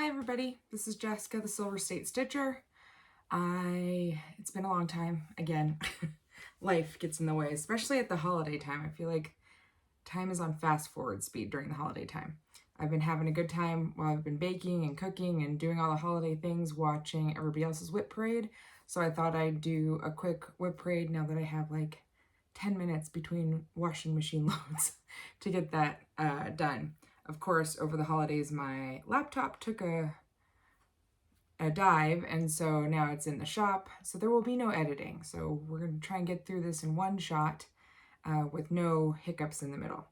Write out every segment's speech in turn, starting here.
Hi everybody, this is Jessica, the Silver State Stitcher. It's been a long time, again. Life gets in the way, especially at the holiday time. I feel like time is on fast forward speed during the holiday time. I've been having a good time while I've been baking and cooking and doing all the holiday things, watching everybody else's WIP parade. So I thought I'd do a quick WIP parade now that I have like 10 minutes between washing machine loads to get that done. Of course, over the holidays, my laptop took a dive, and so now it's in the shop, so there will be no editing. So we're going to try and get through this in one shot with no hiccups in the middle.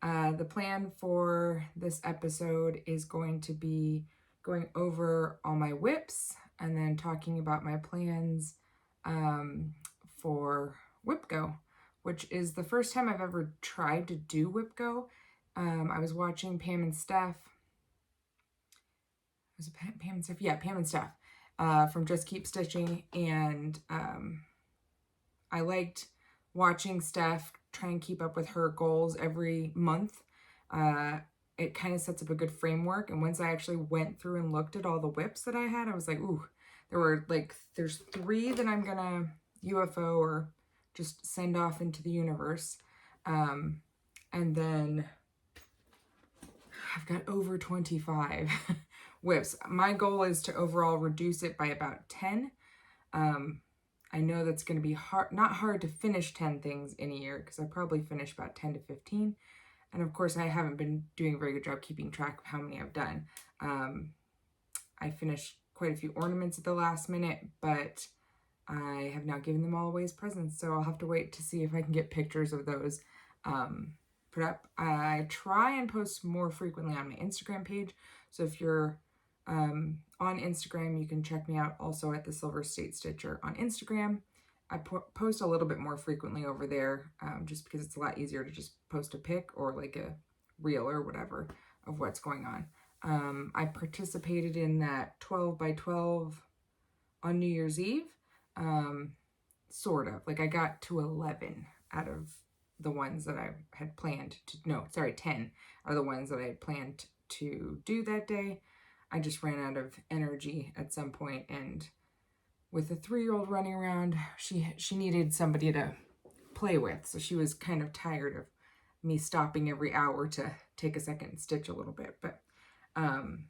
The plan for this episode is going to be going over all my WIPs and then talking about my plans for WIP Go, which is the first time I've ever tried to do WIP Go. I was watching Pam and Steph. Was it Pam and Steph? Yeah, Pam and Steph from Just Keep Stitching. And I liked watching Steph try and keep up with her goals every month. It kind of sets up a good framework. And once I actually went through and looked at all the WIPs that I had, I was like, ooh, there's 3 that I'm going to UFO or just send off into the universe. And then I've got over 25 WIPs. My goal is to overall reduce it by about 10. I know that's going to be not hard to finish 10 things in a year because I probably finish about 10 to 15. And of course, I haven't been doing a very good job keeping track of how many I've done. I finished quite a few ornaments at the last minute, but I have now given them all away as presents. So I'll have to wait to see if I can get pictures of those put up. I try and post more frequently on my Instagram page. So if you're on Instagram, you can check me out also at the Silver State Stitcher on Instagram. I post a little bit more frequently over there just because it's a lot easier to just post a pic or like a reel or whatever of what's going on. I participated in that 12 by 12 on New Year's Eve. Sort of. Like I got to 11 out of the ones that I had planned to, 10 are the ones that I had planned to do that day. I just ran out of energy at some point, and with a 3-year-old running around, she needed somebody to play with. So she was kind of tired of me stopping every hour to take a second and stitch a little bit. But and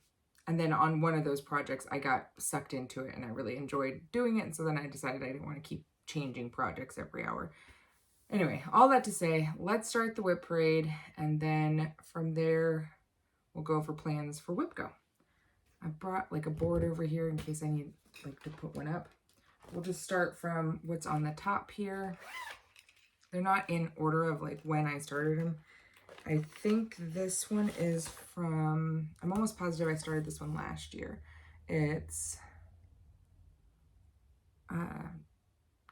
then on one of those projects, I got sucked into it and I really enjoyed doing it. And so then I decided I didn't want to keep changing projects every hour. Anyway, all that to say, let's start the WIP parade, and then from there, we'll go over plans for WIP Go. I brought like a board over here in case I need like to put one up. We'll just start from what's on the top here. They're not in order of like when I started them. I think this one is from, I'm almost positive I started this one last year. It's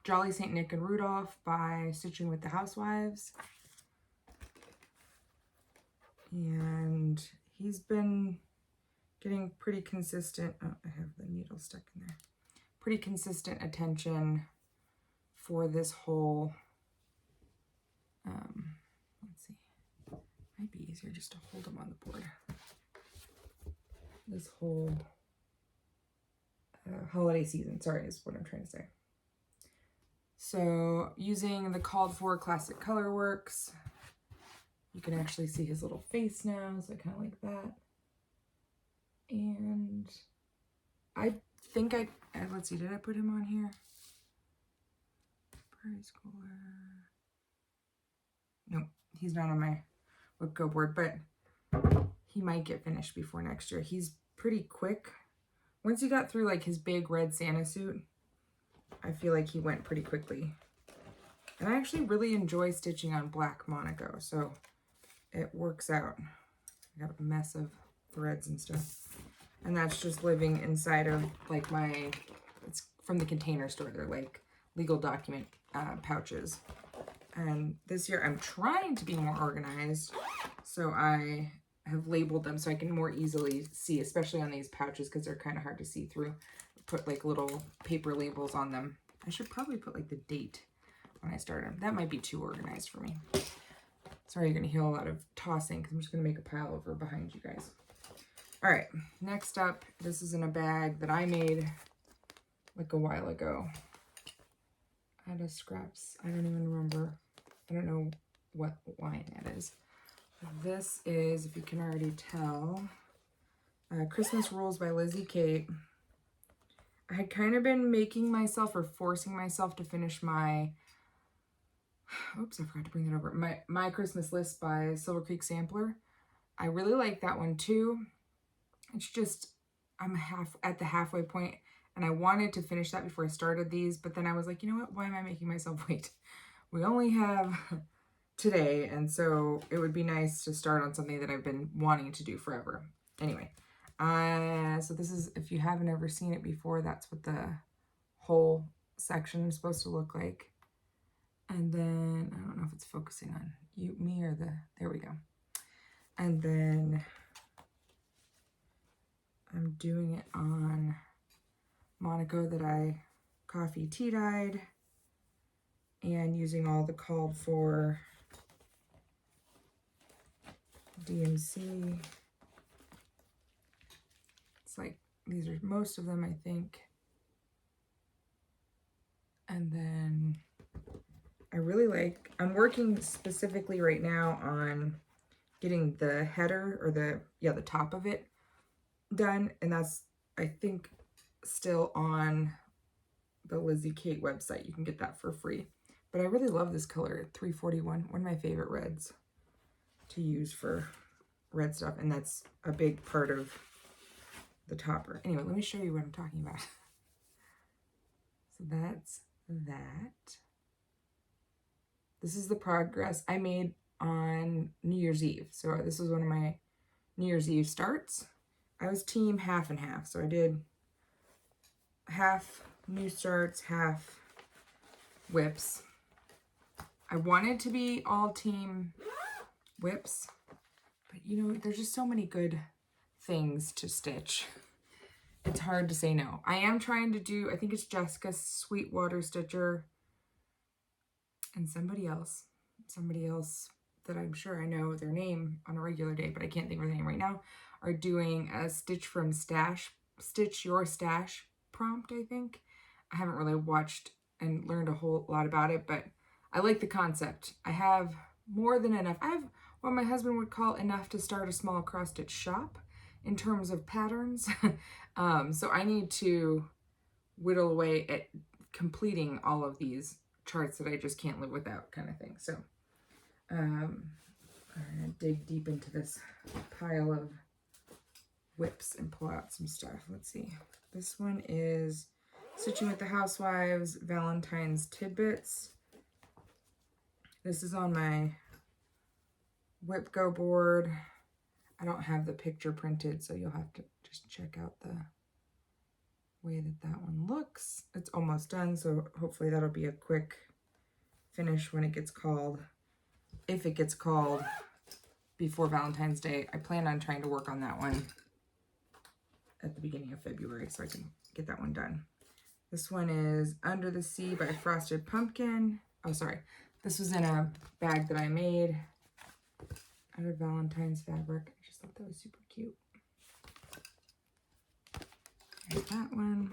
Jolly St. Nick and Rudolph by Stitching with the Housewives. And he's been getting pretty consistent, oh, I have the needle stuck in there. Pretty consistent attention for this whole, let's see, might be easier just to hold him on the board. This whole holiday season, sorry, is what I'm trying to say. So using the called for classic color works, you can actually see his little face now, so I kind of like that. And I think let's see, did I put him on here? Prairie Schooler. Nope, he's not on my WIP Go board, but he might get finished before next year. He's pretty quick. Once he got through like his big red Santa suit, I feel like he went pretty quickly. And I actually really enjoy stitching on black Monaco, so it works out. I got a mess of threads and stuff. And that's just living inside of like it's from the Container Store. They're like legal document pouches. And this year I'm trying to be more organized. So I have labeled them so I can more easily see, especially on these pouches because they're kind of hard to see through. Put like little paper labels on them. I should probably put like the date when I started them. That might be too organized for me. Sorry, you're going to hear a lot of tossing because I'm just going to make a pile over behind you guys. All right, next up, this is in a bag that I made like a while ago. Out of scraps. I don't even remember. I don't know what line that is. This is, if you can already tell, Christmas Rules by Lizzie Kate. I had kind of been making myself or forcing myself to finish my, oops, I forgot to bring that over, my Christmas List by Silver Creek Sampler. I really like that one too. It's just, I'm at the halfway point, and I wanted to finish that before I started these, but then I was like, you know what, why am I making myself wait? We only have today, and so it would be nice to start on something that I've been wanting to do forever. Anyway, so this is, if you haven't ever seen it before, that's what the whole section is supposed to look like. And then, I don't know if it's focusing on me or there we go. And then I'm doing it on Monaco that I coffee tea dyed, and using all the called for DMC. It's like, these are most of them, I think. And then I really like, I'm working specifically right now on getting the header, or the top of it done. And that's, I think, still on the Lizzie Kate website. You can get that for free. But I really love this color, 341, one of my favorite reds to use for red stuff. And that's a big part of the topper. Anyway, let me show you what I'm talking about. So that's that. This is the progress I made on New Year's Eve. So this was one of my New Year's Eve starts. I was team half and half. So I did half new starts, half WIPs. I wanted to be all team WIPs, but you know, there's just so many good things to stitch. It's hard to say no. I am trying to do, I think it's Jessica Sweetwater Stitcher and somebody else that I'm sure I know their name on a regular day, but I can't think of their name right now, are doing a Stitch Your Stash prompt, I think. I haven't really watched and learned a whole lot about it, but I like the concept. I have more than enough. I have what my husband would call enough to start a small cross-stitch shop in terms of patterns. So I need to whittle away at completing all of these charts that I just can't live without, kind of thing. So I'm gonna dig deep into this pile of WIPs and pull out some stuff. Let's see. This one is Stitching with the Housewives, Valentine's Tidbits. This is on my WIP Go board. I don't have the picture printed, so you'll have to just check out the way that one looks. It's almost done, so hopefully that'll be a quick finish when it gets called. If it gets called before Valentine's Day, I plan on trying to work on that one at the beginning of February so I can get that one done. This one is Under the Sea by Frosted Pumpkin. Oh, sorry. This was in a bag that I made out of Valentine's fabric. I just thought that was super cute. There's that one.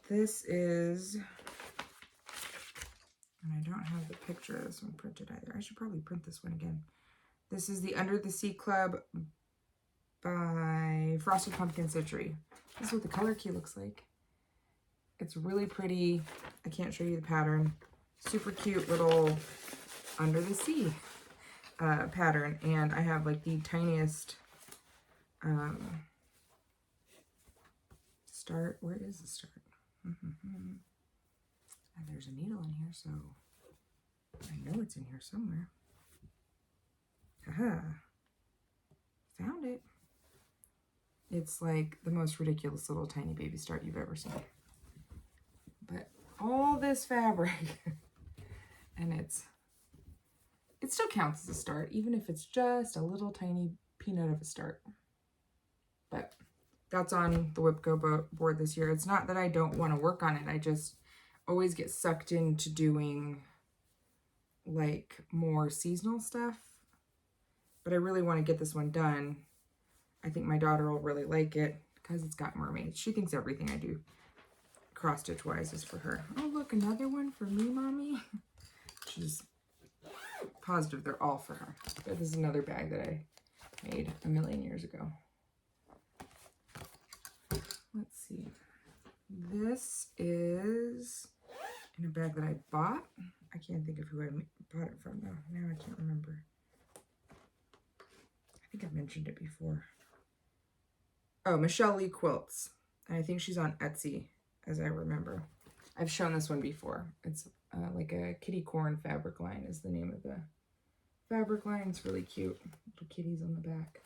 This is, and I don't have the picture of this one printed either. I should probably print this one again. This is the Under the Sea Club by Frosted Pumpkin Stitchery. This is what the color key looks like. It's really pretty. I can't show you the pattern. Super cute little Under the Sea pattern. And I have like the tiniest start. Where is the start? And there's a needle in here, so I know it's in here somewhere. Haha. Found it. It's like the most ridiculous little tiny baby start you've ever seen. But all this fabric, and it still counts as a start, even if it's just a little tiny peanut of a start. But that's on the WIP Go board this year. It's not that I don't want to work on it. I just always get sucked into doing like more seasonal stuff. But I really want to get this one done I think my daughter will really like it because it's got mermaids. She thinks everything I do cross-stitch wise is for her. Oh, look, another one for me, Mommy. She's positive they're all for her. But this is another bag that I made a million years ago. Let's see. This is in a bag that I bought. I can't think of who I bought it from though. Now I can't remember. I think I've mentioned it before. Oh, Michelle Lee Quilts. And I think she's on Etsy, as I remember. I've shown this one before. It's like a kitty corn fabric line is the name of the fabric line. It's really cute. Little kitties on the back.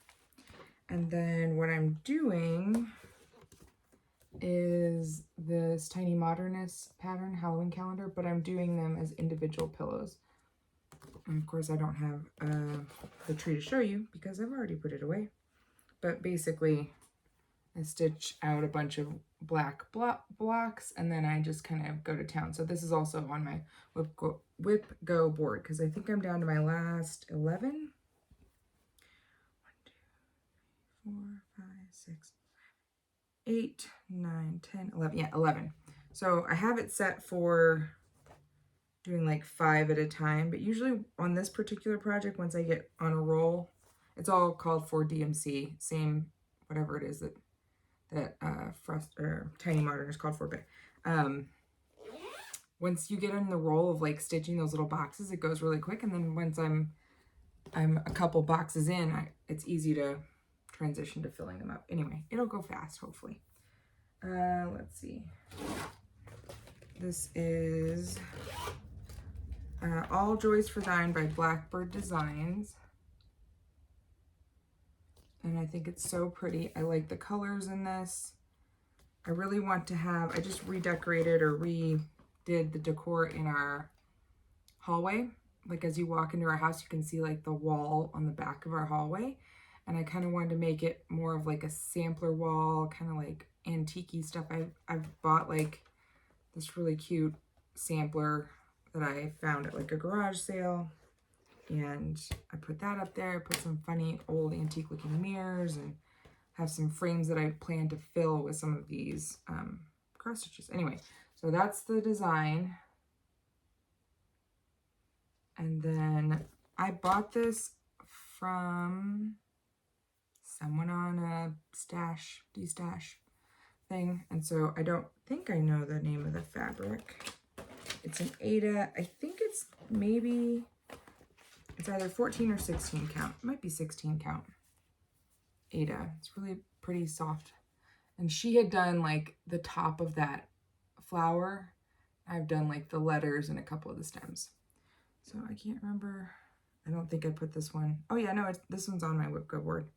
And then what I'm doing is this Tiny Modernist pattern Halloween calendar, but I'm doing them as individual pillows. And of course I don't have the tree to show you because I've already put it away. But basically I stitch out a bunch of black blocks and then I just kind of go to town. So this is also on my WIP Go board because I think I'm down to my last 11. 1, 2, 3, 4, 5, 6, 8, 9, 10, 11. Yeah, 11. So I have it set for doing like 5 at a time, but usually on this particular project, once I get on a roll, it's all called for DMC, same whatever it is that Tiny Modern is called for. But once you get in the roll of like stitching those little boxes, it goes really quick. And then once I'm a couple boxes in, it's easy to transition to filling them up. Anyway, it'll go fast, hopefully. Let's see. This is All Joys for Thine by Blackbird Designs. And I think it's so pretty. I like the colors in this. I really want to have, I just redecorated or redid the decor in our hallway. Like as you walk into our house, you can see like the wall on the back of our hallway. And I kind of wanted to make it more of like a sampler wall, kind of like antique-y stuff. I've bought like this really cute sampler that I found at like a garage sale. And I put that up there. I put some funny old antique looking mirrors and have some frames that I plan to fill with some of these cross stitches. Anyway, so that's the design. And then I bought this from someone on a de-stash thing. And so I don't think I know the name of the fabric. It's an Aida. I think it's maybe, it's either 14 or 16 count. It might be 16 count. Aida. It's really pretty soft. And she had done like the top of that flower. I've done like the letters and a couple of the stems. So I can't remember. I don't think I put this one. Oh yeah, no, this one's on my WIP Go board.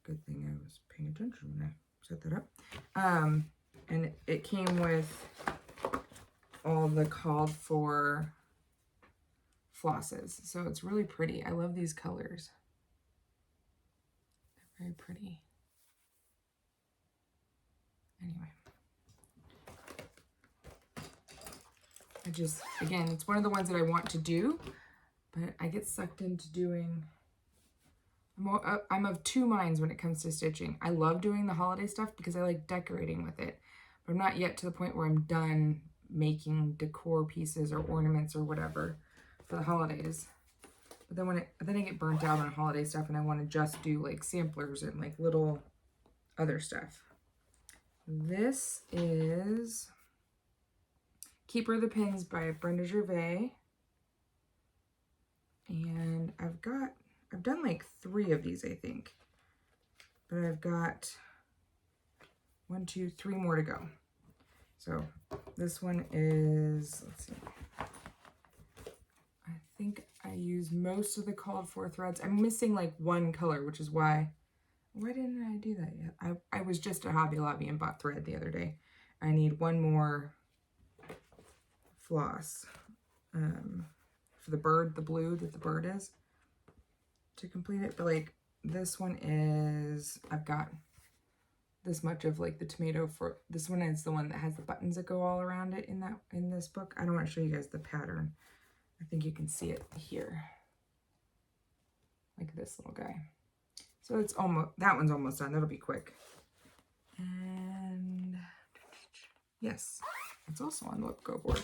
Good thing I was paying attention when I set that up. And it came with all the called for flosses. So it's really pretty. I love these colors. They're very pretty. Anyway. Again, it's one of the ones that I want to do, but I get sucked into doing, I'm of two minds when it comes to stitching. I love doing the holiday stuff because I like decorating with it, but I'm not yet to the point where I'm done making decor pieces or ornaments or whatever for the holidays. But then I get burnt out on holiday stuff and I want to just do like samplers and like little other stuff. This is Keeper of the Pins by Brenda Gervais. And I've done like 3 of these, I think. But I've got 1, 2, 3 more to go. So this one is, let's see. I think I use most of the called for threads. I'm missing like one color, which is why didn't I do that yet? I was just at Hobby Lobby and bought thread the other day. I need one more floss for the bird, the blue that the bird is, to complete it. But like this one is, I've got this much of like the tomato for this one is the one that has the buttons that go all around it in this book. I don't want to show you guys the pattern. I think you can see it here, like this little guy. So it's almost, that one's almost done. That'll be quick. And yes, it's also on the WIP Go board.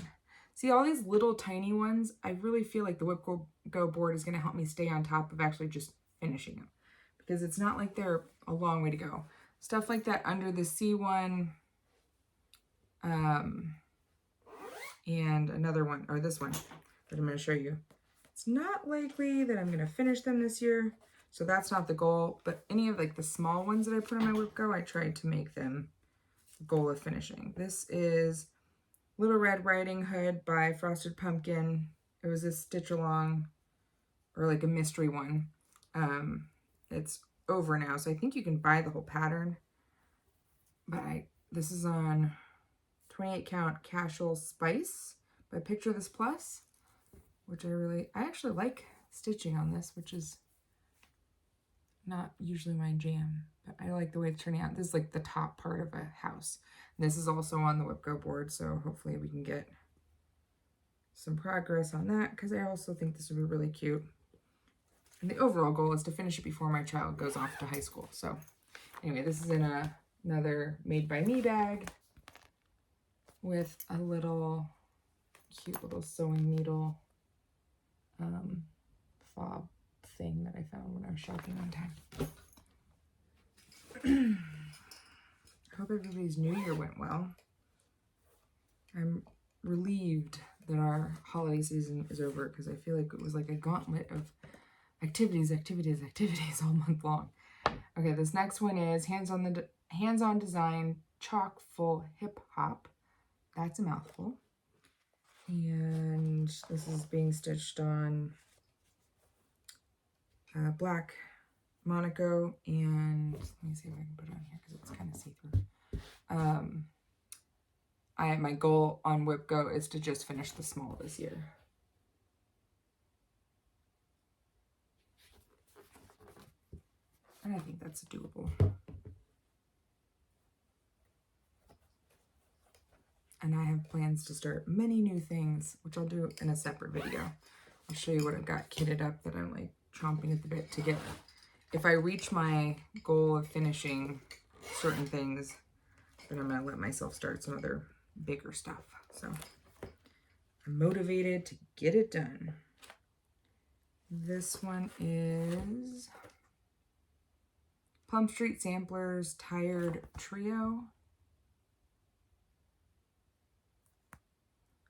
See all these little tiny ones? I really feel like the WIP Go board is going to help me stay on top of actually just finishing them, because it's not like they're a long way to go. Stuff like that under the C1, and another one, or this one that I'm going to show you. It's not likely that I'm going to finish them this year, so that's not the goal. But any of like the small ones that I put on my WIP Go, I tried to make them the goal of finishing. This is Little Red Riding Hood by Frosted Pumpkin. It was a stitch along, or like a mystery one. It's over now, so I think you can buy the whole pattern. But this is on 28 count Casual Spice by Picture This Plus, which I actually like stitching on this, which is not usually my jam, but I like the way it's turning out. This is like the top part of a house. This is also on the WIP Go board, so hopefully we can get some progress on that, because I also think this would be really cute. And the overall goal is to finish it before my child goes off to high school. So anyway, this is in another Made by Me bag with a little cute little sewing needle fob thing that I found when I was shopping one time. I hope everybody's New Year went well. I'm relieved that our holiday season is over, because I feel like it was like a gauntlet of activities all month long. Okay, this next one is hands-on design chock full hip hop. That's a mouthful. And this is being stitched on black Monaco, and let me see if I can put it on here because it's kind of see-through. My goal on WIP Go is to just finish the small this year. And I think that's doable. And I have plans to start many new things, which I'll do in a separate video. I'll show you what I've got kitted up that I'm like chomping at the bit to get. If I reach my goal of finishing certain things, then I'm going to let myself start some other bigger stuff. So I'm motivated to get it done. This one is Plum Street Samplers Tired Trio.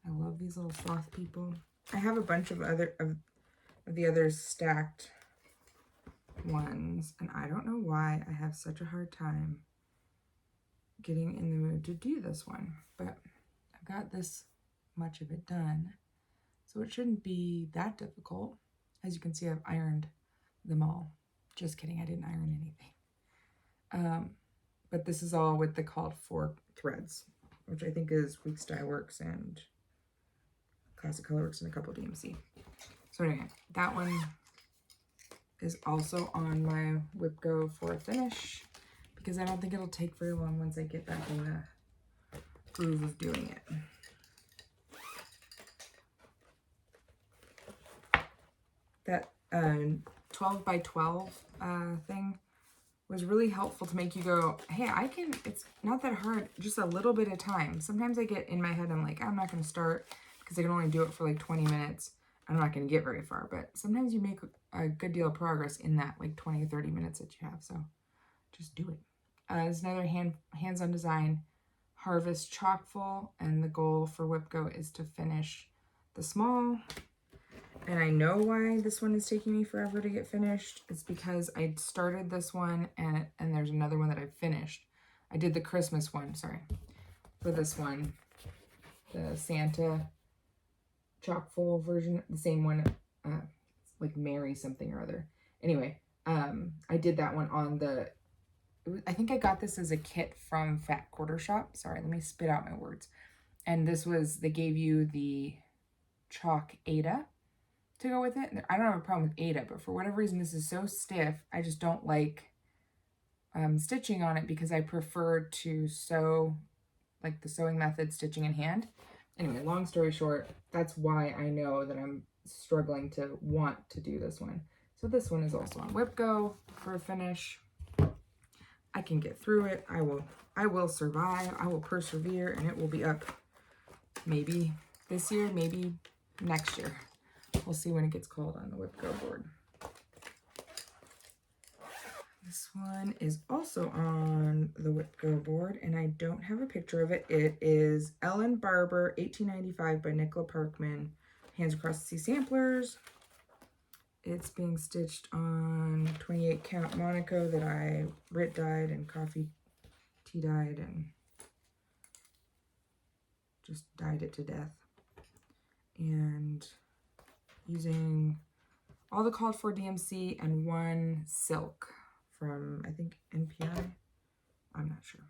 I love these little sloth people. I have a bunch of the other stacked ones, and I don't know why I have such a hard time getting in the mood to do this one, but I've got this much of it done, so it shouldn't be that difficult. As you can see, I've ironed them all. Just kidding, I didn't iron anything. But this is all with the called for threads, which I think is Week Style Works and Classic Colorworks and a couple DMC. So anyway, that one is also on my WIP Go for a finish, because I don't think it'll take very long once I get back in the groove of doing it. That 12 by 12 thing was really helpful to make you go, hey, it's not that hard, just a little bit of time. Sometimes I get in my head, I'm like, I'm not going to start because I can only do it for like 20 minutes. I'm not going to get very far, but sometimes you make a good deal of progress in that like 20 or 30 minutes that you have. So just do it. There's another hands-on design, Harvest Chockful, and the goal for WIP Go is to finish the small. And I know why this one is taking me forever to get finished. It's because I started this one and there's another one that I finished. I did the Christmas one, sorry, for this one, the Santa chock-full version, the same one, like Mary something or other. Anyway, I did that one on I think I got this as a kit from Fat Quarter Shop. Sorry, let me spit out my words. And this was, they gave you the chalk Ada to go with it. I don't have a problem with Ada, but for whatever reason, this is so stiff. I just don't like stitching on it because I prefer to sew, like the sewing method, stitching in hand. Anyway, long story short, that's why I know that I'm struggling to want to do this one. So this one is also on WIP Go for a finish. I can get through it. I will survive. I will persevere, and it will be up maybe this year, maybe next year. We'll see when it gets cold on the WIP Go board. This one is also on the WIP Go board, and I don't have a picture of it. It is Ellen Barber, 1895 by Nicola Parkman, Hands Across the Sea samplers. It's being stitched on 28 count Monaco that I Rit dyed and coffee tea dyed and just dyed it to death. And using all the called for DMC and one silk from, I think, NPI. I'm not sure.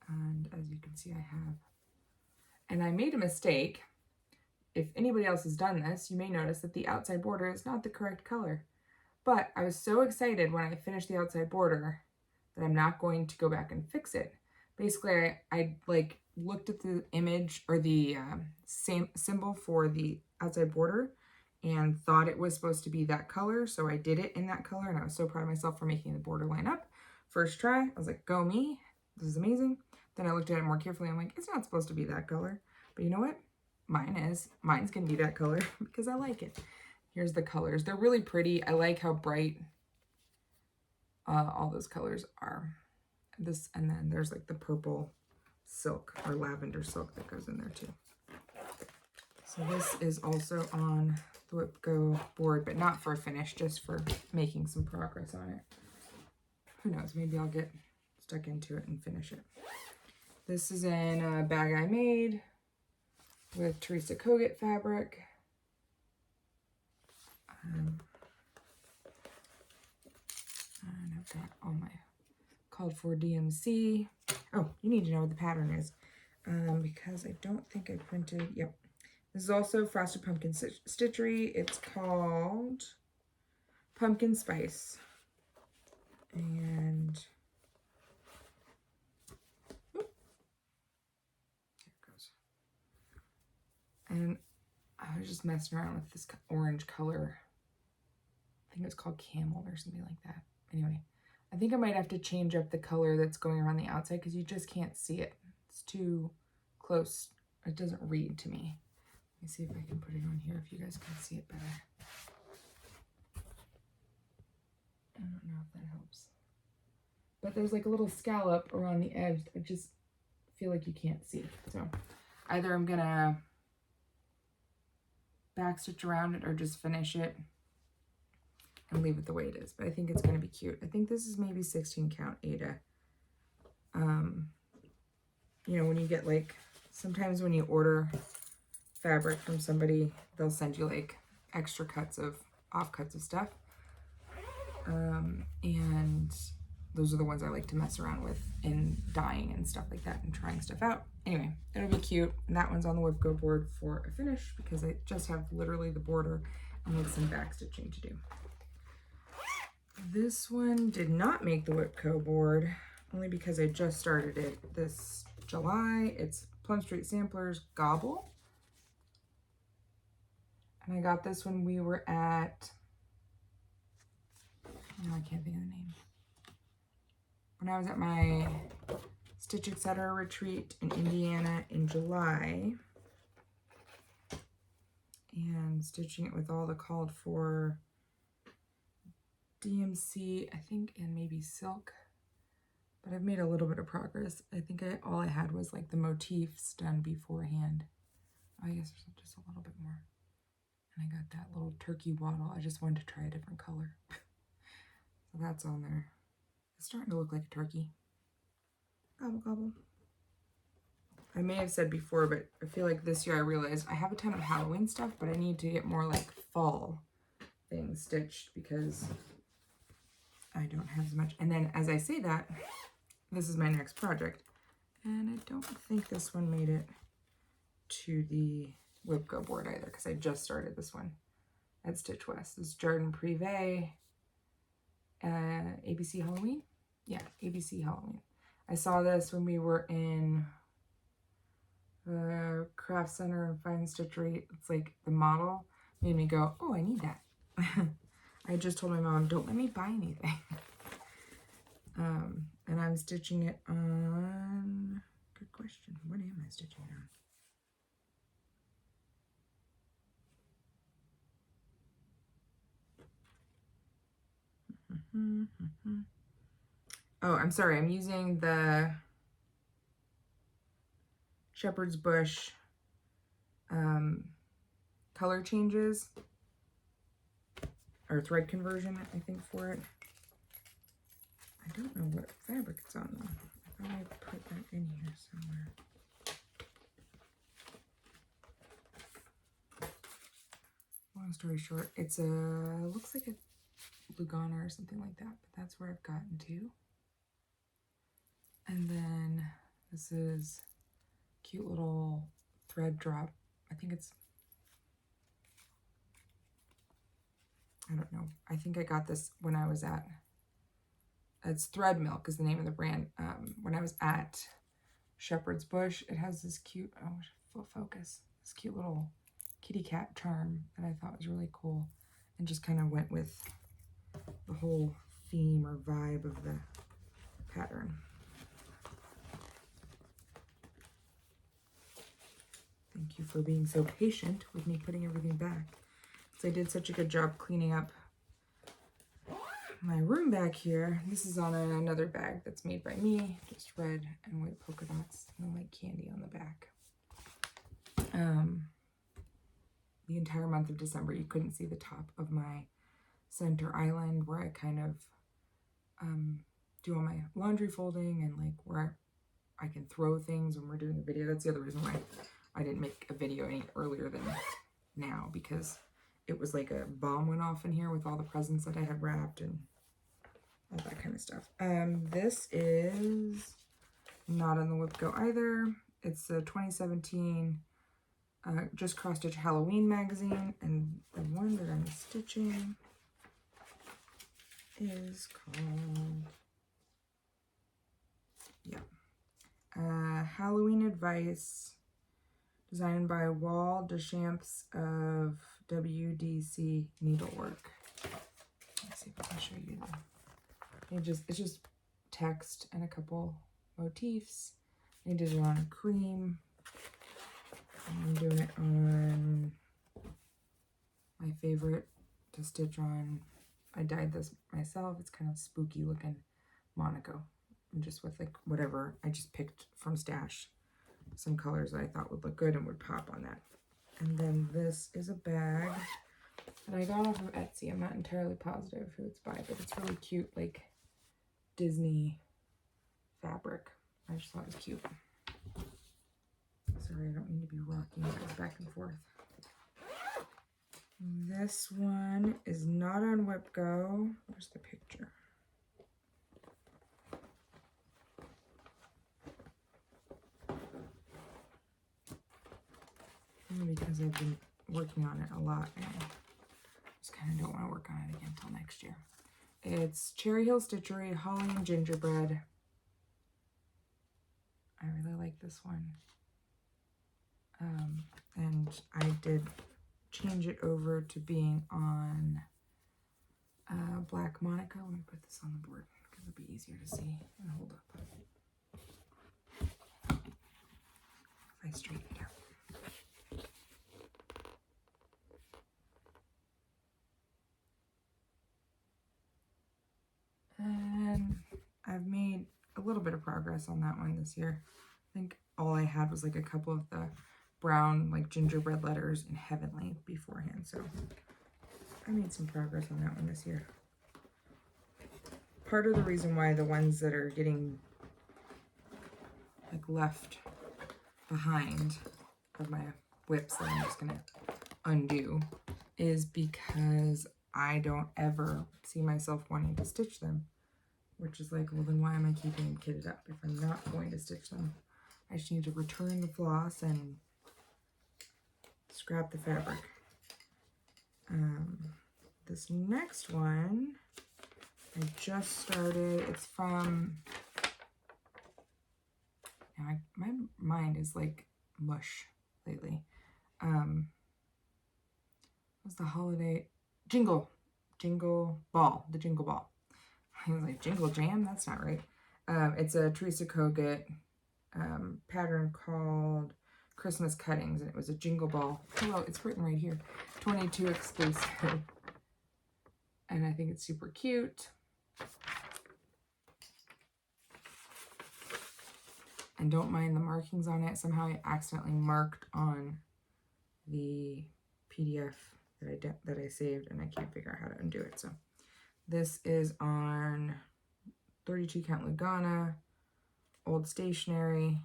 And as you can see, I have. And I made a mistake. If anybody else has done this, you may notice that the outside border is not the correct color. But I was so excited when I finished the outside border that I'm not going to go back and fix it. Basically, I like looked at the image or the same symbol for the outside border and thought it was supposed to be that color. So I did it in that color, and I was so proud of myself for making the border line up. First try, I was like, go me, this is amazing. Then I looked at it more carefully. I'm like, it's not supposed to be that color. But you know what? Mine is. Mine's gonna be that color because I like it. Here's the colors. They're really pretty. I like how bright all those colors are. This, and then there's like the purple silk or lavender silk that goes in there too. So this is also on the WIP Go board, but not for a finish, just for making some progress on it. Who knows, maybe I'll get stuck into it and finish it. This is in a bag I made with Teresa Kogut fabric. And I've got all my called for DMC. Oh, you need to know what the pattern is because I don't think I printed. Yep. This is also Frosted Pumpkin Stitchery. It's called Pumpkin Spice. And there it goes. And I was just messing around with this orange color. I think it's called Camel or something like that. Anyway, I think I might have to change up the color that's going around the outside because you just can't see it. It's too close. It doesn't read to me. Let me see if I can put it on here if you guys can see it better. I don't know if that helps. But there's like a little scallop around the edge. I just feel like you can't see. So either I'm gonna backstitch around it or just finish it and leave it the way it is. But I think it's gonna be cute. I think this is maybe 16 count Ada. You know, when you get like, sometimes when you order fabric from somebody, they'll send you like extra cuts of offcuts of stuff. And those are the ones I like to mess around with in dyeing and stuff like that and trying stuff out. Anyway, it'll be cute. And that one's on the WIP Go board for a finish because I just have literally the border and like some back stitching to do. This one did not make the WIP Go board only because I just started it this July. It's Plum Street Samplers Gobble. And I got this when we were at, no, I can't think of the name. When I was at my Stitch Etc. retreat in Indiana in July and stitching it with all the called for DMC, I think, and maybe silk. But I've made a little bit of progress. I think all I had was like the motifs done beforehand. I guess there's just a little bit more. And I got that little turkey waddle. I just wanted to try a different color. So that's on there. It's starting to look like a turkey. Gobble, gobble. I may have said before, but I feel like this year I realized I have a ton of Halloween stuff, but I need to get more like fall things stitched because I don't have as much. And then as I say that, this is my next project. And I don't think this one made it to the WIP Go board either because I just started this one at Stitch West. This is Jardin Privé, ABC Halloween. Yeah, ABC Halloween. I saw this when we were in the craft center and fine stitchery. It's like the model made me go, oh, I need that. I just told my mom, don't let me buy anything. And I'm stitching it on, good question, what am I stitching on? Oh, I'm sorry, I'm using the Shepherd's Bush color changes, or thread conversion, I think, for it. I don't know what fabric it's on, though. I thought I put that in here somewhere. Long story short, it's a, looks like a Lugana or something like that, but that's where I've gotten to. And then this is cute little thread drop. I think it's, I don't know. I think I got this when I was at, it's Thread Milk is the name of the brand. When I was at Shepherd's Bush, it has this cute, oh, full focus, this cute little kitty cat charm that I thought was really cool, and just kind of went with the whole theme or vibe of the pattern. Thank you for being so patient with me putting everything back. So I did such a good job cleaning up my room back here. This is on another bag that's made by me, just red and white polka dots and like candy on the back. The entire month of December, you couldn't see the top of my center island where I kind of do all my laundry folding and like where I can throw things when we're doing the video. That's the other reason why I didn't make a video any earlier than now, because it was like a bomb went off in here with all the presents that I had wrapped and all that kind of stuff. This is not on the WIP Go either. It's a 2017 Just Cross Stitch Halloween magazine, and the one that I'm stitching is called, Halloween Advice, designed by Wall Deschamps of WDC Needlework. Let's see if I can show you it's just text and a couple motifs. I did it on cream. I'm doing it on my favorite to stitch on. I dyed this myself. It's kind of spooky looking Monaco. And just with like whatever, I just picked from stash some colors that I thought would look good and would pop on that. And then this is a bag that I got off of Etsy. I'm not entirely positive who it's by, but it's really cute, like Disney fabric. I just thought it was cute. Sorry, I don't mean to be rocking you guys back and forth. This one is not on WIP Go. Where's the picture? Only because I've been working on it a lot and I just kind of don't want to work on it again until next year. It's Cherry Hill Stitchery, Holly and Gingerbread. I really like this one. And I did change it over to being on Black Monaco. Let me put this on the board because it'll be easier to see and hold up. If I straighten it out. And I've made a little bit of progress on that one this year. I think all I had was like a couple of the brown like gingerbread letters in Heavenly beforehand, so I made some progress on that one this year. Part of the reason why the ones that are getting like left behind of my WIPs that I'm just gonna undo is because I don't ever see myself wanting to stitch them, which is like, well, then why am I keeping them kitted up if I'm not going to stitch them? I just need to return the floss and scrap the fabric. This next one I just started. It's from, now my mind is like mush lately. It was the holiday Jingle Ball, the Jingle Ball. I was like, Jingle Jam? That's not right. It's a Teresa Kogut pattern called Christmas Cuttings, and it was a Jingle Ball. Oh, well, it's written right here. 22 exclusive. And I think it's super cute. And don't mind the markings on it. Somehow I accidentally marked on the PDF that I saved, and I can't figure out how to undo it. So this is on 32 count Lugana, old stationery,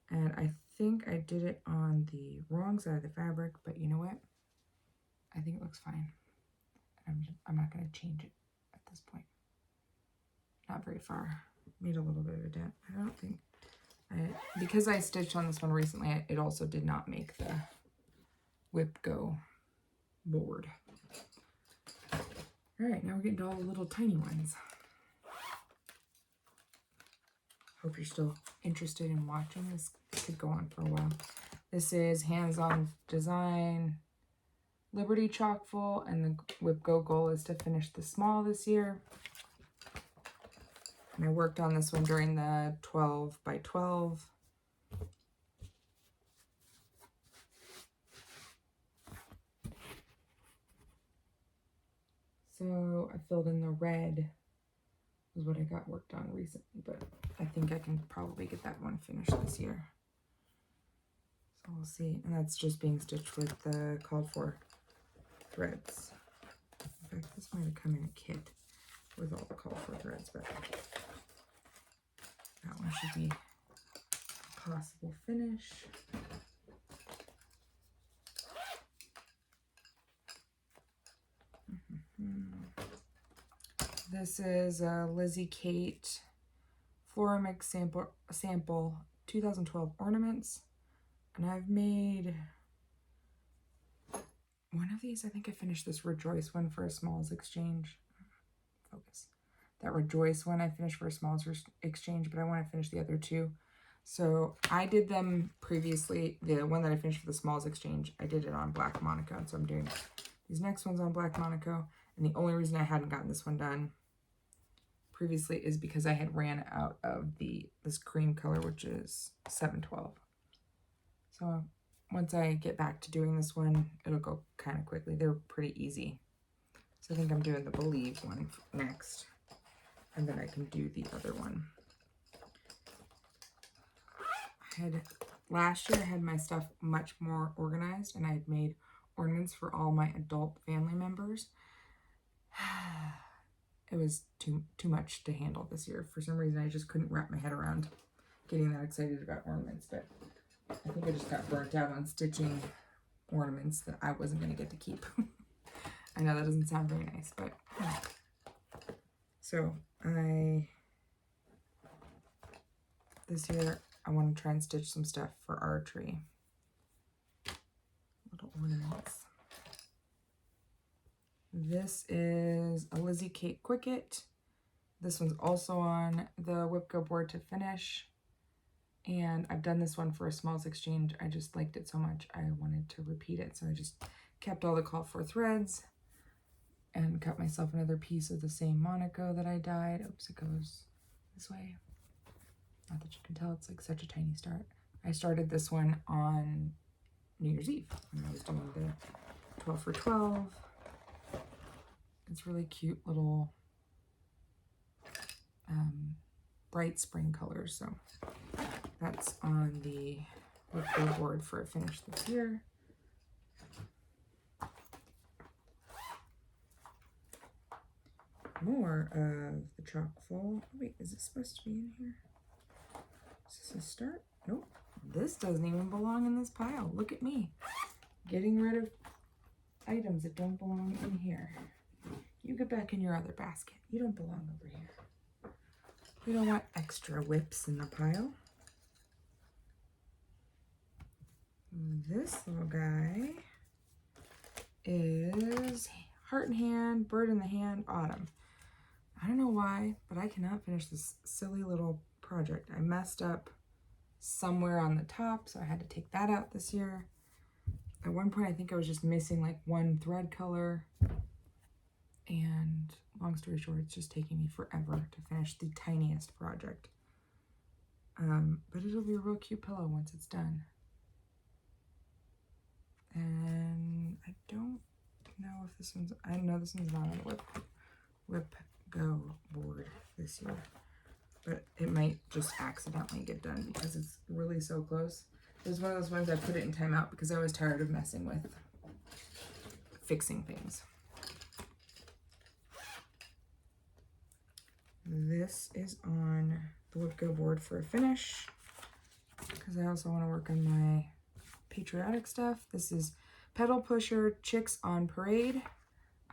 and I think I did it on the wrong side of the fabric, but you know what? I think it looks fine. I'm not going to change it at this point. Not very far. Made a little bit of a dent. I don't think because I stitched on this one recently, it also did not make the WIP Go board. All right, now we're getting to all the little tiny ones. Hope you're still interested in watching this. This could go on for a while. This is Hands-On Design Liberty Chalkful, and the WIP Go goal is to finish the small this year. And I worked on this one during the 12 by 12. So I filled in the red, is what I got worked on recently, but I think I can probably get that one finished this year. So we'll see. And that's just being stitched with the called for threads. In fact, this might have come in a kit with all the called for threads, but that one should be a possible finish. This is a Lizzie Kate Flora Mix sample 2012 ornaments, and I've made one of these. I think I finished this Rejoice one for a Smalls exchange. Focus. That Rejoice one I finished for a Smalls exchange, but I want to finish the other two. So I did them previously. The one that I finished for the Smalls exchange, I did it on Black Monaco, and so I'm doing these next ones on Black Monaco. And the only reason I hadn't gotten this one done previously is because I had ran out of this cream color, which is 712. So once I get back to doing this one, it'll go kind of quickly. They're pretty easy. So I think I'm doing the Believe one next, and then I can do the other one. Last year I had my stuff much more organized, and I had made ornaments for all my adult family members. It was too much to handle this year. For some reason, I just couldn't wrap my head around getting that excited about ornaments, but I think I just got burnt out on stitching ornaments that I wasn't going to get to keep. I know that doesn't sound very nice, but yeah. So this year I want to try and stitch some stuff for archery. Little ornaments. This is a Lizzie Kate Quicket. This one's also on the WIP Go board to finish. And I've done this one for a Smalls exchange. I just liked it so much I wanted to repeat it. So I just kept all the call for threads and cut myself another piece of the same Monaco that I dyed. Oops, it goes this way. Not that you can tell, it's like such a tiny start. I started this one on New Year's Eve when I was doing the 12 for 12. It's really cute little bright spring colors. So that's on the WIP Go board for a finish this year. More of the Chalkful. Wait, is it supposed to be in here? Is this a start? Nope. This doesn't even belong in this pile. Look at me. Getting rid of items that don't belong in here. You get back in your other basket. You don't belong over here. We don't want extra WIPs in the pile. This little guy is Heart in Hand, Bird in the Hand, Autumn. I don't know why, but I cannot finish this silly little project. I messed up somewhere on the top, so I had to take that out this year. At one point, I think I was just missing like one thread color. And long story short, it's just taking me forever to finish the tiniest project. But it'll be a real cute pillow once it's done. And I don't know if this one's, I know this one's not on the WIP Go board this year. But it might just accidentally get done because it's really so close. It was one of those ones I put it in timeout because I was tired of messing with fixing things. This is on the WIP Go board for a finish because I also want to work on my patriotic stuff. This is Pedal Pusher Chicks on Parade.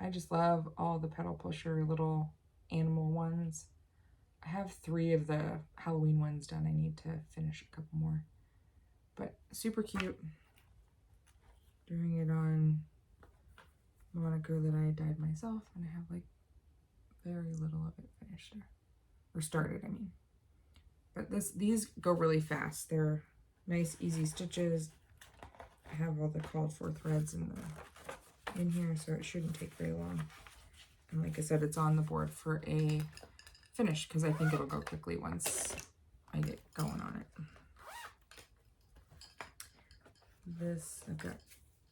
I just love all the Pedal Pusher little animal ones. I have 3 of the Halloween ones done. I need to finish a couple more. But super cute. Doing it on Monaco that I dyed myself, and I have like very little of it finished there. Or started, I mean. But these go really fast. They're nice, easy stitches. I have all the called for threads in here, so it shouldn't take very long. And like I said, it's on the board for a finish because I think it'll go quickly once I get going on it. This, I've got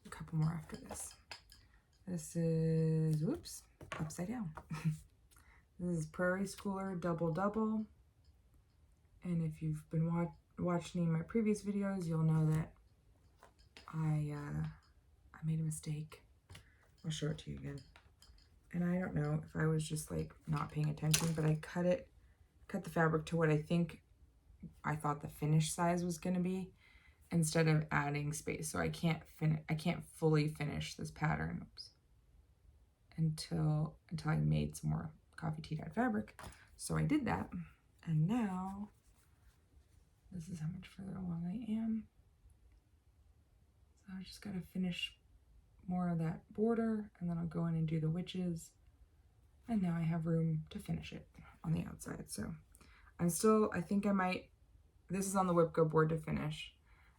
a couple more after this. This is, whoops, upside down. This is Prairie Schooler Double Double. And if you've been watching my previous videos, you'll know that I made a mistake. I'll show it to you again. And I don't know if I was just like not paying attention, but I cut the fabric to what I thought the finish size was going to be instead of adding space. So I can't fully finish this pattern until I made some more coffee tea dyed fabric. So I did that, and now this is how much further along I am. So I just got to finish more of that border, and then I'll go in and do the witches, and now I have room to finish it on the outside. So I think I might, this is on the WIP Go board to finish,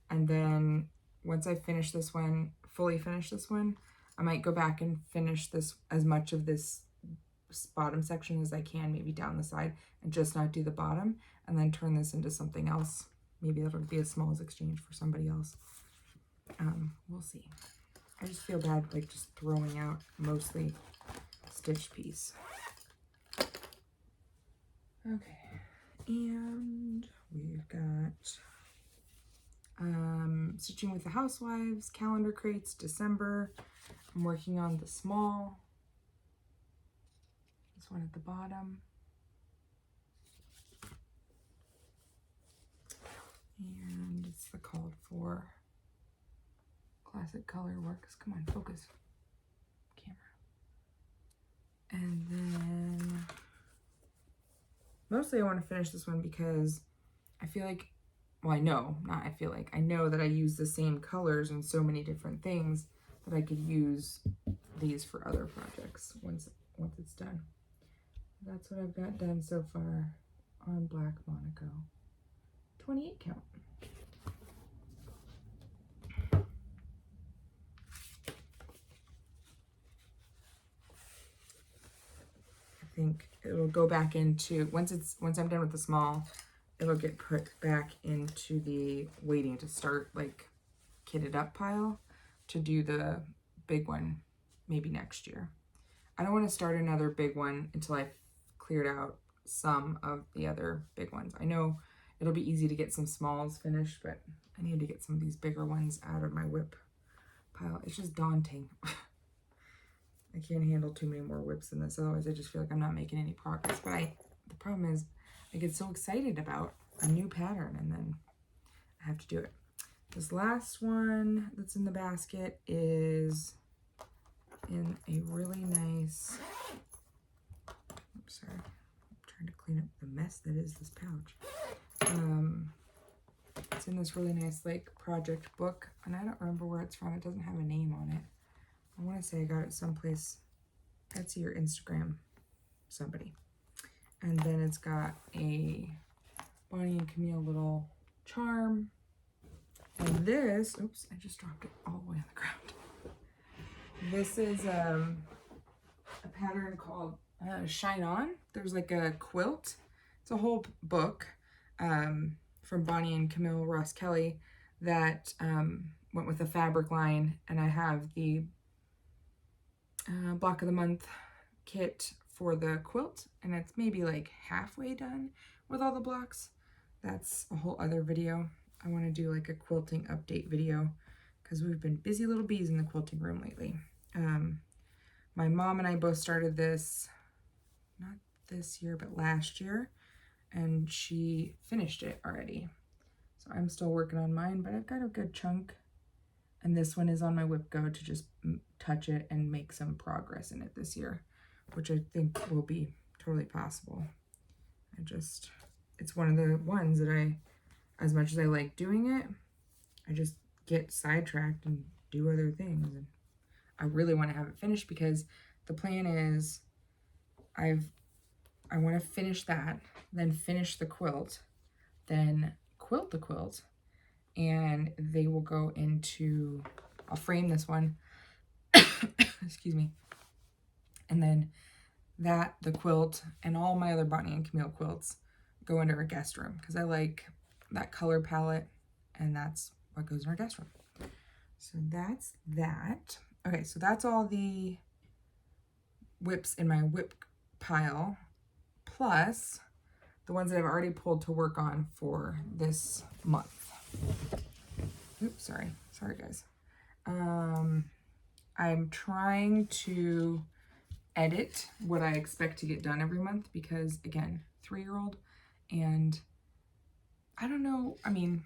and then once I finish this one, fully finish this one, I might go back and finish this, as much of this bottom section as I can, maybe down the side, and just not do the bottom, and then turn this into something else. Maybe that'll be a smalls exchange for somebody else. We'll see. I just feel bad like just throwing out mostly stitch piece. Okay, and we've got Stitching with the Housewives, Calendar Crates, December. I'm working on the small. This one at the bottom. And it's the called for classic color works. Come on, focus. Camera. And then mostly I want to finish this one because I feel like, well, I know that I use the same colors in so many different things that I could use these for other projects once it's done. That's what I've got done so far on Black Monaco. 28 count. I think it'll go back into, once I'm done with the small, it'll get put back into the waiting to start like kitted up pile to do the big one maybe next year. I don't want to start another big one until I've cleared out some of the other big ones. I know it'll be easy to get some smalls finished, but I need to get some of these bigger ones out of my WIP pile. It's just daunting. I can't handle too many more WIPs than this, otherwise I just feel like I'm not making any progress. But the problem is I get so excited about a new pattern and then I have to do it. This last one that's in the basket is in a really nice, oops, sorry, I'm trying to clean up the mess that is this pouch. It's in this really nice like project book, and I don't remember where it's from. It doesn't have a name on it. I want to say I got it someplace, Etsy or Instagram, somebody. And then it's got a Bonnie and Camille little charm. And this, oops, I just dropped it all the way on the ground. This is a pattern called Shine On. There's like a quilt. It's a whole book from Bonnie and Camille Ross Kelly that went with a fabric line, and I have the block of the month kit for the quilt, and it's maybe like halfway done with all the blocks. That's a whole other video. I want to do like a quilting update video because we've been busy little bees in the quilting room lately. My mom and I both started this, not this year, but last year, and she finished it already. So I'm still working on mine, but I've got a good chunk. And this one is on my WIP Go to just touch it and make some progress in it this year, which I think will be totally possible. It's one of the ones that as much as I like doing it, I just get sidetracked and do other things. And I really want to have it finished because the plan is I want to finish that, then finish the quilt, then quilt the quilt, and they will go into, I'll frame this one, excuse me, and then the quilt and all my other Bonnie and Camille quilts go into our guest room because I like that color palette, and that's what goes in our guest room. So that's that. Okay, so that's all the WIPs in my WIP pile, plus the ones that I've already pulled to work on for this month. Oops, sorry guys. I'm trying to edit what I expect to get done every month because, again, 3-year-old, and I don't know, I don't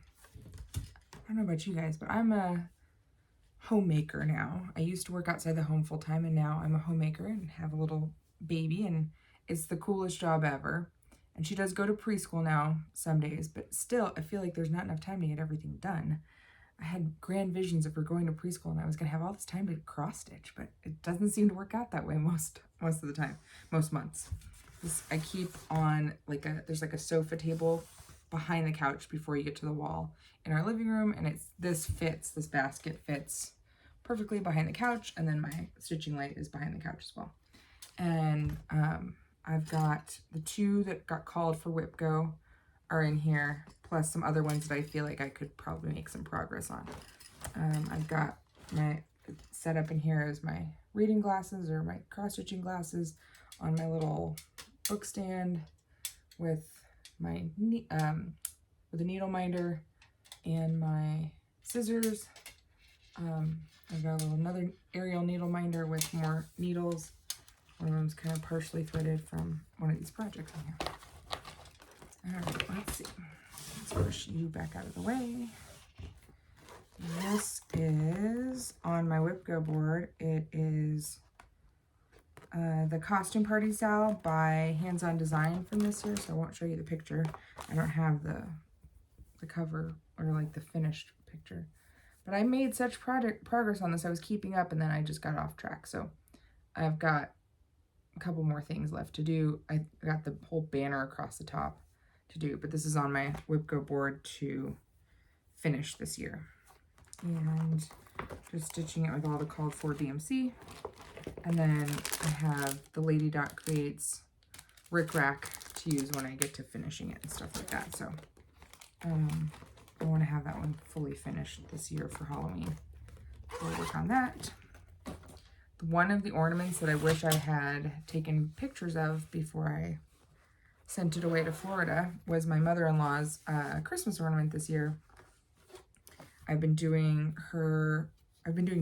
know about you guys, but I'm a homemaker now. I used to work outside the home full time, and now I'm a homemaker and have a little baby, and it's the coolest job ever. And she does go to preschool now some days, but still, I feel like there's not enough time to get everything done. I had grand visions of her going to preschool and I was going to have all this time to cross stitch, but it doesn't seem to work out that way most of the time, most months. I keep on there's like a sofa table behind the couch before you get to the wall in our living room, and this basket fits perfectly behind the couch, and then my stitching light is behind the couch as well. And I've got the 2 that got called for WIP Go are in here, plus some other ones that I feel like I could probably make some progress on. I've got my setup in here as my reading glasses or my cross-stitching glasses on my little book stand with my with a needle minder and my scissors. I've got another aerial needle minder with more needles. One of them's kind of partially threaded from one of these projects in here. All right, let's see. Let's push you back out of the way. This is on my WIP Go board. It is the Costume Party Sal by Hands On Design from this year, so I won't show you the picture. I don't have the cover or like the finished picture. But I made such progress on this. I was keeping up, and then I just got off track. So I've got a couple more things left to do. I got the whole banner across the top to do, but this is on my WIP Go board to finish this year. And just stitching it with all the called for DMC. And then I have the Lady Dot Creates Rick Rack to use when I get to finishing it and stuff like that. So I want to have that one fully finished this year for Halloween. So we'll work on that. One of the ornaments that I wish I had taken pictures of before I sent it away to Florida was my mother-in-law's Christmas ornament this year. I've been doing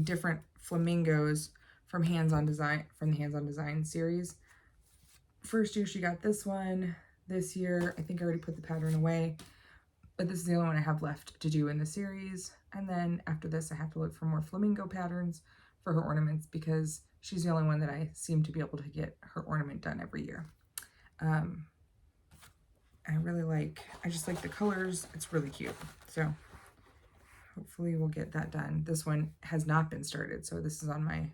different flamingos from the Hands On Design series. First year she got this one. This year, I think I already put the pattern away, but this is the only one I have left to do in the series. And then after this, I have to look for more flamingo patterns for her ornaments because she's the only one that I seem to be able to get her ornament done every year. I just like the colors. It's really cute. So hopefully we'll get that done. This one has not been started, so this is on my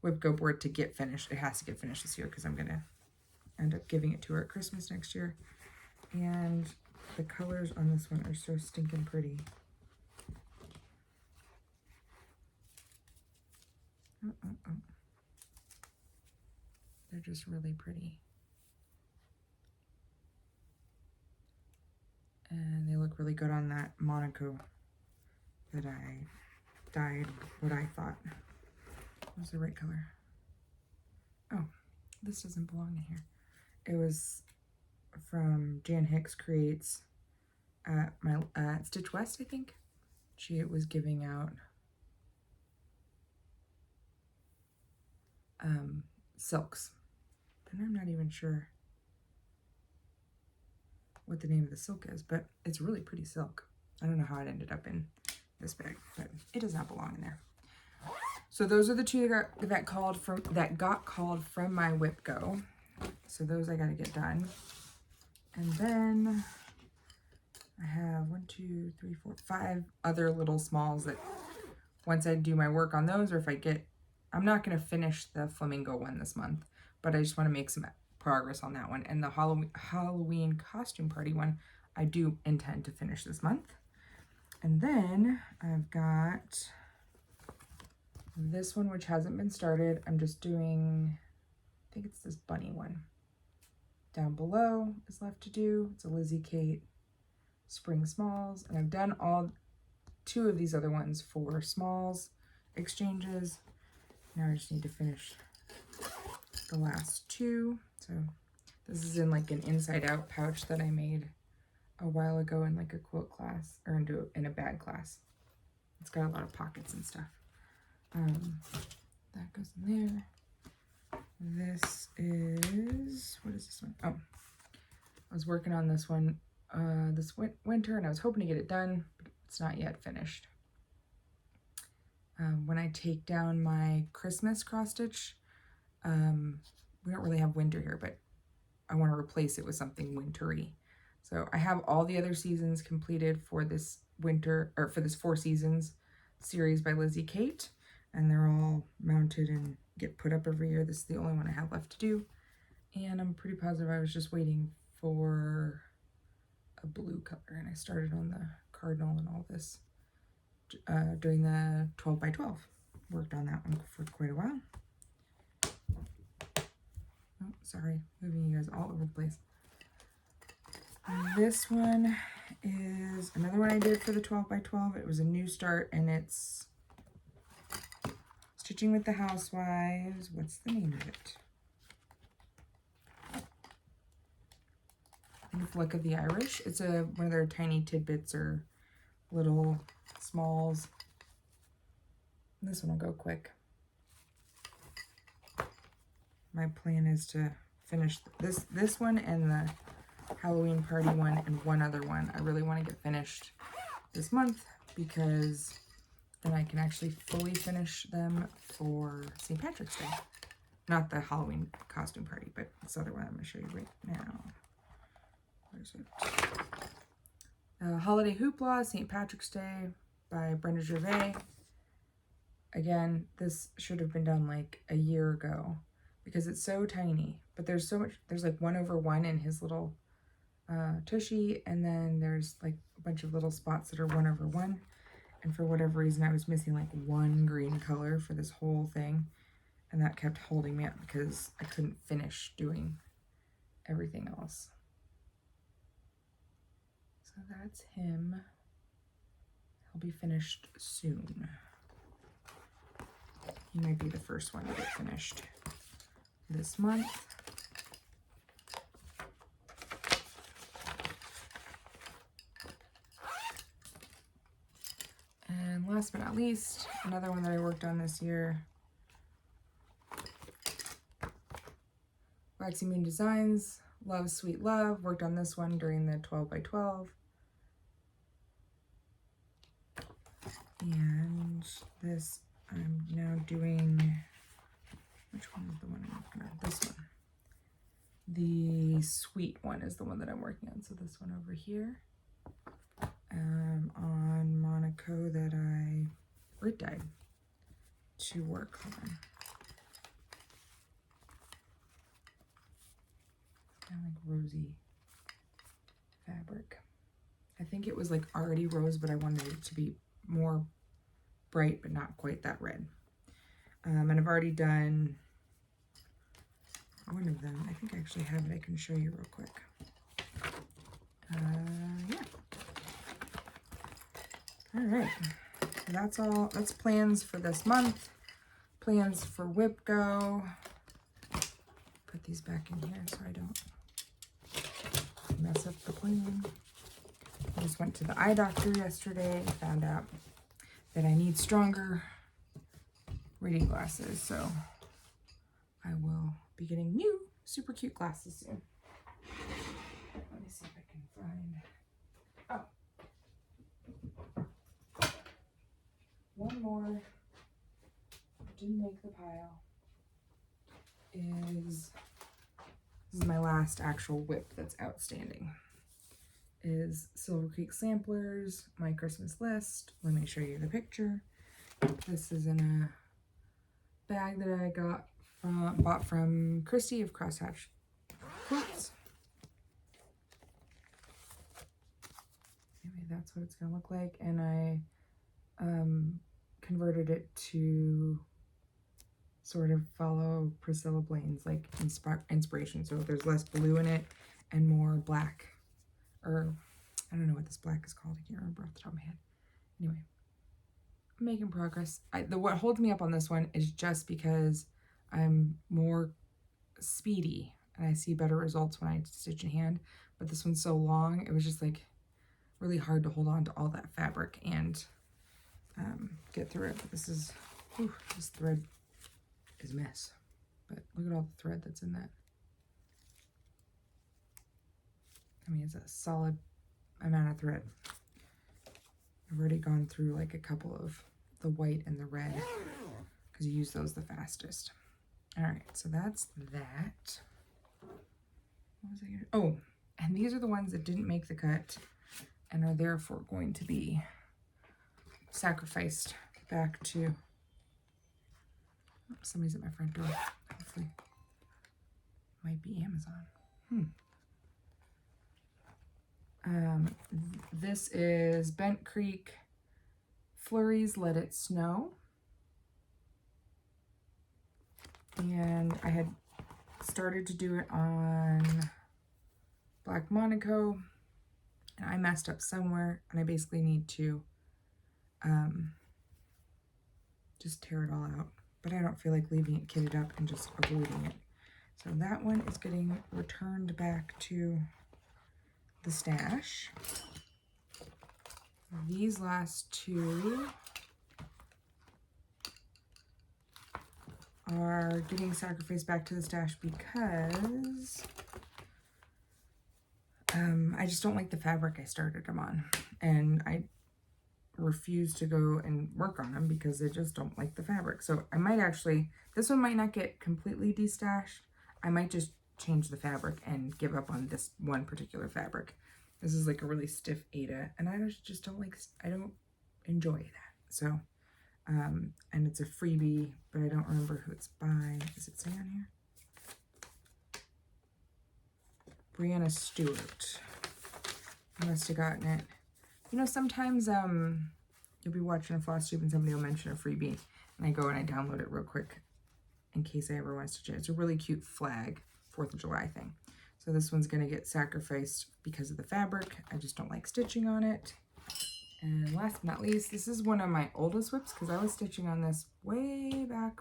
WIP Go board to get finished. It has to get finished this year because I'm going to end up giving it to her at Christmas next year. And the colors on this one are so stinking pretty. They're just really pretty. And they look really good on that Monaco that I dyed what I thought was the right color. Oh, this doesn't belong in here. It was from Jan Hicks Creates at my Stitch West, I think. She was giving out silks, and I'm not even sure what the name of the silk is, but it's really pretty silk. I don't know how it ended up in this bag, but it does not belong in there. So those are the two that got called from my WIP Go. So those I got to get done. And then I have 1, 2, 3, 4, 5 other little smalls that once I do my work on those, or if I get, I'm not going to finish the flamingo one this month, but I just want to make some progress on that one. And the Halloween costume party one, I do intend to finish this month. And then I've got this one, which hasn't been started. I'm just doing, I think it's this bunny one. Down below is left to do. It's a Lizzie Kate Spring Smalls. And I've done all 2 of these other ones for smalls exchanges. Now I just need to finish the last 2. So this is in like an inside out pouch that I made a while ago in like a quilt class, or in a bag class. It's got a lot of pockets and stuff. That goes in there. This is, what is this one? Oh, I was working on this one this winter, and I was hoping to get it done, but it's not yet finished. When I take down my Christmas cross stitch, we don't really have winter here, but I want to replace it with something wintry. So I have all the other seasons completed for this winter, or for this 4 seasons series by Lizzie Kate, and they're all mounted and get put up every year. This is the only one I have left to do, and I'm pretty positive I was just waiting for a blue color, and I started on the cardinal and all this during the 12 by 12. Worked on that one for quite a while. Oh, sorry, moving you guys all over the place. This one is another one I did for the 12 by 12. It was a new start, and it's Stitching with the Housewives. What's the name of it? I think it's Luck of the Irish. It's one of their tiny tidbits or little smalls. This one will go quick. My plan is to finish this one and the Halloween party one and one other one. I really want to get finished this month because then I can actually fully finish them for St. Patrick's Day. Not the Halloween costume party, but this other one I'm going to show you right now. Where's it? Holiday Hoopla, St. Patrick's Day by Brenda Gervais. Again, this should have been done like a year ago because it's so tiny, but there's so much, there's like 1/1 in his little tushy, and then there's like a bunch of little spots that are 1/1, and for whatever reason I was missing like 1 green color for this whole thing, and that kept holding me up because I couldn't finish doing everything else. So that's him. He'll be finished soon. He might be the first one to get finished this month. And last but not least, another one that I worked on this year. Waxy Moon Designs, Love Sweet Love. Worked on this one during the 12 by 12. And this I'm now doing, which one is the one I'm working on? This one. The sweet one is the one that I'm working on. So this one over here. On Monaco that I grid dyed to work on. Kind of like rosy fabric. I think it was like already rose, but I wanted it to be more bright, but not quite that red. And I've already done one of them. I think I actually have it. I can show you real quick. Yeah. All right. That's all. That's plans for this month. Plans for WIP go. Put these back in here so I don't mess up the plan. I just went to the eye doctor yesterday and found out that I need stronger reading glasses, so I will be getting new super cute glasses soon. Let me see if I can find, oh, one more didn't make the pile is, this is my last actual WIP that's outstanding, is Silver Creek Samplers, my Christmas list. Let me show you the picture. This is in a bag that I bought from Christy of Crosshatch Quotes. Maybe that's what it's gonna look like. And I converted it to sort of follow Priscilla Blaine's like inspiration. So there's less blue in it and more black, or I don't know what this black is called. I can't remember off the top of my head. Anyway, I'm making progress. What holds me up on this one is just because I'm more speedy and I see better results when I stitch in hand. But this one's so long, it was just like really hard to hold on to all that fabric and get through it. But this is, whew, this thread is a mess. But look at all the thread that's in that. I mean, it's a solid amount of thread. I've already gone through like a couple of the white and the red because you use those the fastest. All right, so that's that. What was I gonna, oh, and these are the ones that didn't make the cut and are therefore going to be sacrificed back to, oh, somebody's at my front door. Hopefully, might be Amazon. This is Bent Creek Flurries Let It Snow. And I had started to do it on Black Monaco and I messed up somewhere and I basically need to just tear it all out. But I don't feel like leaving it kitted up and just avoiding it. So that one is getting returned back to the stash. These last two are getting sacrificed back to the stash because I just don't like the fabric I started them on, and I refuse to go and work on them because I just don't like the fabric. So I might actually, this one might not get completely destashed. I might just change the fabric and give up on this one particular fabric. This is like a really stiff Aida, and I just don't like, I don't enjoy that. So, and it's a freebie, but I don't remember who it's by. Does it say on here? Brianna Stewart. I must have gotten it. You know, sometimes you'll be watching a Flosstube and somebody will mention a freebie, and I go and I download it real quick in case I ever want to stitch it. It's a really cute flag 4th of July thing. So this one's going to get sacrificed because of the fabric. I just don't like stitching on it. And last but not least, this is one of my oldest WIPs because I was stitching on this way back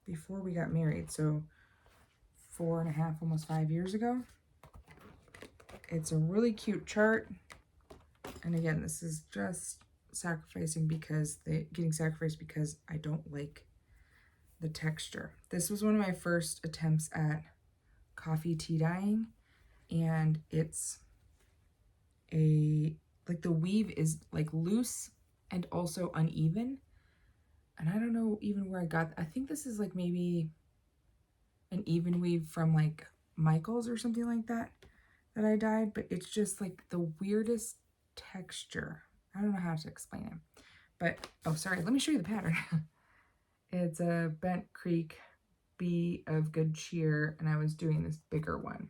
before we got married. So 4.5, almost 5 years ago. It's a really cute chart. And again, this is just sacrificing because getting sacrificed because I don't like the texture. This was one of my first attempts at coffee tea dyeing, and it's like the weave is like loose and also uneven, and I don't know even where I got, I think this is like maybe an even weave from like Michael's or something like that I dyed, but it's just like the weirdest texture. I don't know how to explain it, but oh sorry, let me show you the pattern. It's a Bent Creek Be of Good Cheer, and I was doing this bigger one.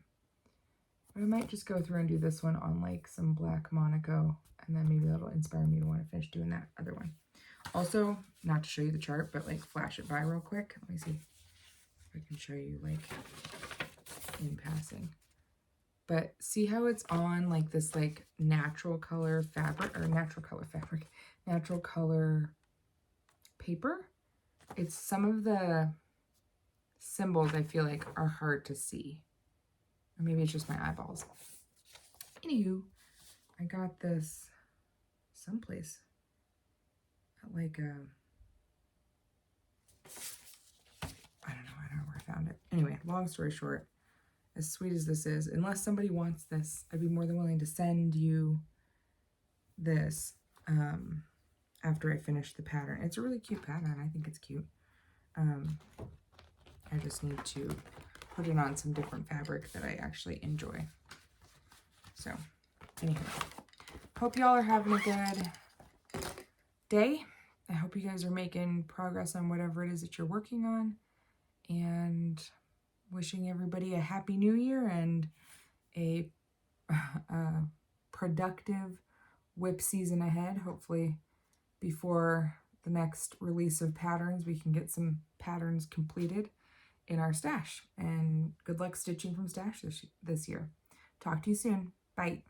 But I might just go through and do this one on like some Black Monaco, and then maybe that'll inspire me to want to finish doing that other one. Also, not to show you the chart, but like flash it by real quick. Let me see. I can show you like in passing. But see how it's on like this like natural color fabric, or natural color paper? It's some of the symbols I feel like are hard to see. Or maybe it's just my eyeballs. Anywho, I got this someplace at like I don't know where I found it. Anyway, long story short, as sweet as this is, unless somebody wants this, I'd be more than willing to send you this after I finish the pattern. It's a really cute pattern. I think it's cute. I just need to put it on some different fabric that I actually enjoy. So, anyway, hope y'all are having a good day. I hope you guys are making progress on whatever it is that you're working on. And wishing everybody a happy new year and a productive WIP season ahead. Hopefully before the next release of patterns, we can get some patterns completed in our stash. And good luck stitching from stash this year. Talk to you soon. Bye.